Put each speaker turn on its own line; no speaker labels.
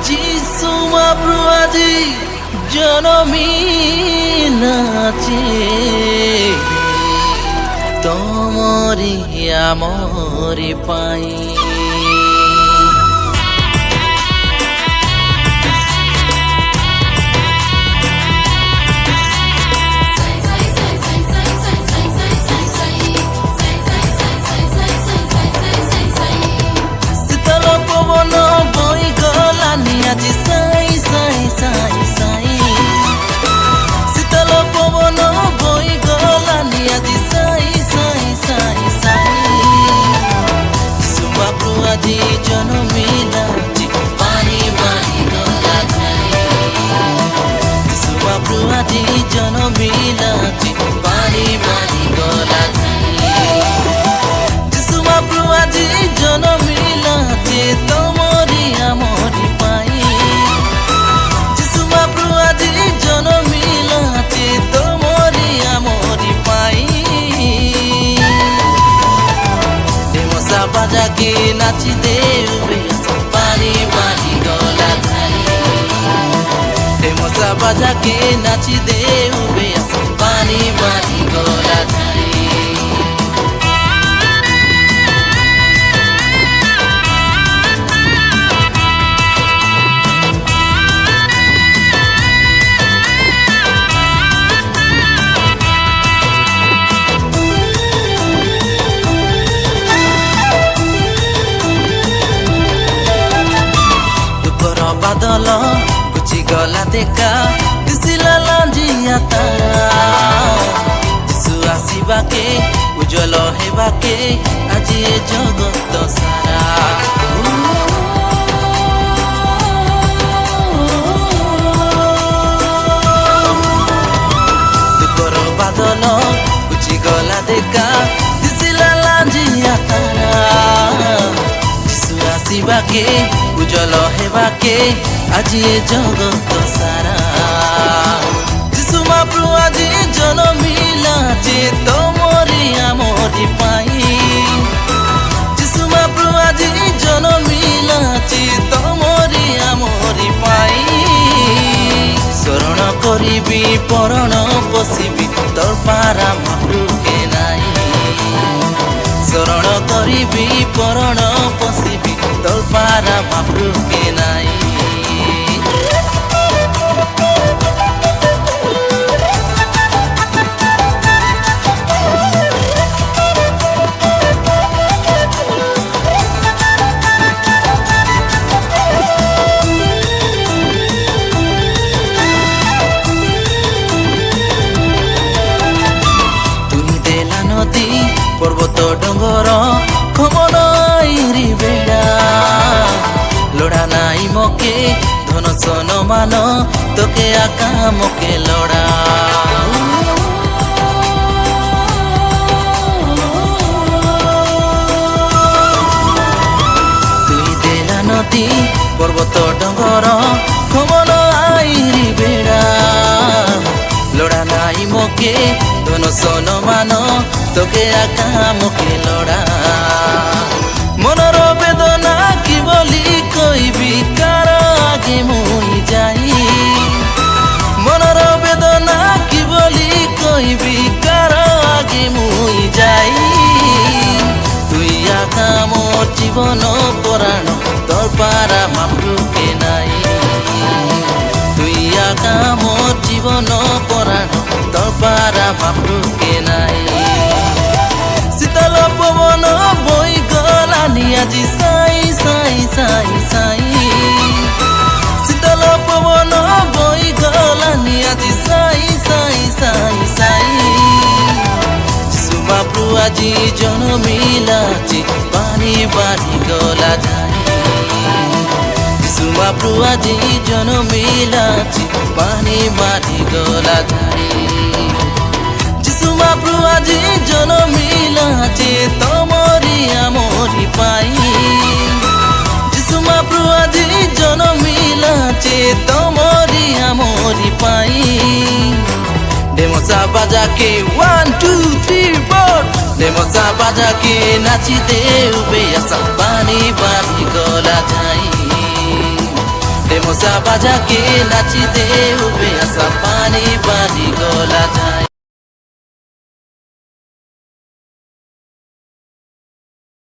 যিশু মহাপ্রভু আজি জনমিলাছে তমরি আমরি পাই। শীতল পবন বই গলানি আজি সাই সাই সাই সাই। শীতল পবন বই গলানি আজি সাই সাই সাই সাই। যিশু মহাপ্রভু আজি জনমিলাছি পানি পানি গলা ধাই। যিশু মহাপ্রভু আজি জনমিলাছি পানি পানি গলা ধাই। যিশু মহাপ্রভু আজি জনমিলাছে তমরি আমরি পাই। যিশু মহাপ্রভু আজি জনমিলাছে তমরি আমরি পাই। ঢেমসা বাজাকে নাচি দেবে পানি পানি গলা ধাই। ঢেমসা বাজাকে নাচি দেবে পানি পানি গলা ধাই। বাদল গুচি গলা দেখা দিছিলা লাঞ্জিয়া তারা। যিশু আসিবাকে উজ্জ্বল হেবাকে আজি এ জগত সারা। দুঃখর বাদল গুচি গলা দেখা দিছিলা লাঞ্জিয়া তারা। যিশু আসিবাকে উজ্জ্বল হেবাকে আজি এ জগত সারা। যিশু মহাপ্রভু আজি জনমিলাছে তমরি আমরি পাই। যিশু মহাপ্রভু আজি জনমিলাছে তমরি আমরি পাই। শরণ করিবি পরণ পশিবি তোর পারা মহাপ্রভুকে নাই। শরণ করিবি পরণ পশিবি তোর পারা মহাপ্রভুকে নাই। তুমি দেলা নদী পর্বত ডঙ্গর খমন আইরি বেড়া। লোড়া নাই মকে ধন সন মান তোকে আকা মকে লড়া। তুই দেলা নদী পর্বত ডঙ্গর খমন আইরি বেড়া। লোড়া নাই মকে ধন সন মান তোকে আকা মকে লড়া। মনর বেদনা কি বলি কইবি কার আগে মুই যাই। মনর বেদনা কি বলি কইবি কার আগে মুই যাই। তুই আকা মোর জীবন পরাণ তোর পারা মহাপ্রভুকে নাই। তুই আকা মোর জীবন পরাণ তোর পারা মহাপ্রভুকে নাই। শীতল পবন বই গলানি আজি সাই সাই সাই সাই। শীতল পবন বই গলানি আজি সাই সাই সাই সাই। যিশু মহাপ্রভু আজি জনমিলাছে পানি পানি গলা ধাই। যিশু মহাপ্রভু আজি জনমিলাছে পানি পানি গলা ধাই। যিশু মহাপ্রভু আজি জনমিলাছে তমরি আমরি পাই। যিশু মহাপ্রভু আজি জনমিলাছে তমরি আমরি পাই। ঢেমসা বাজাকে 1 2 3 4 ঢেমসা বাজাকে নাচি দেবে আসা পানি পানি গলা ধাই। बाजा के नाची दे उबे असा पानी पानी गोला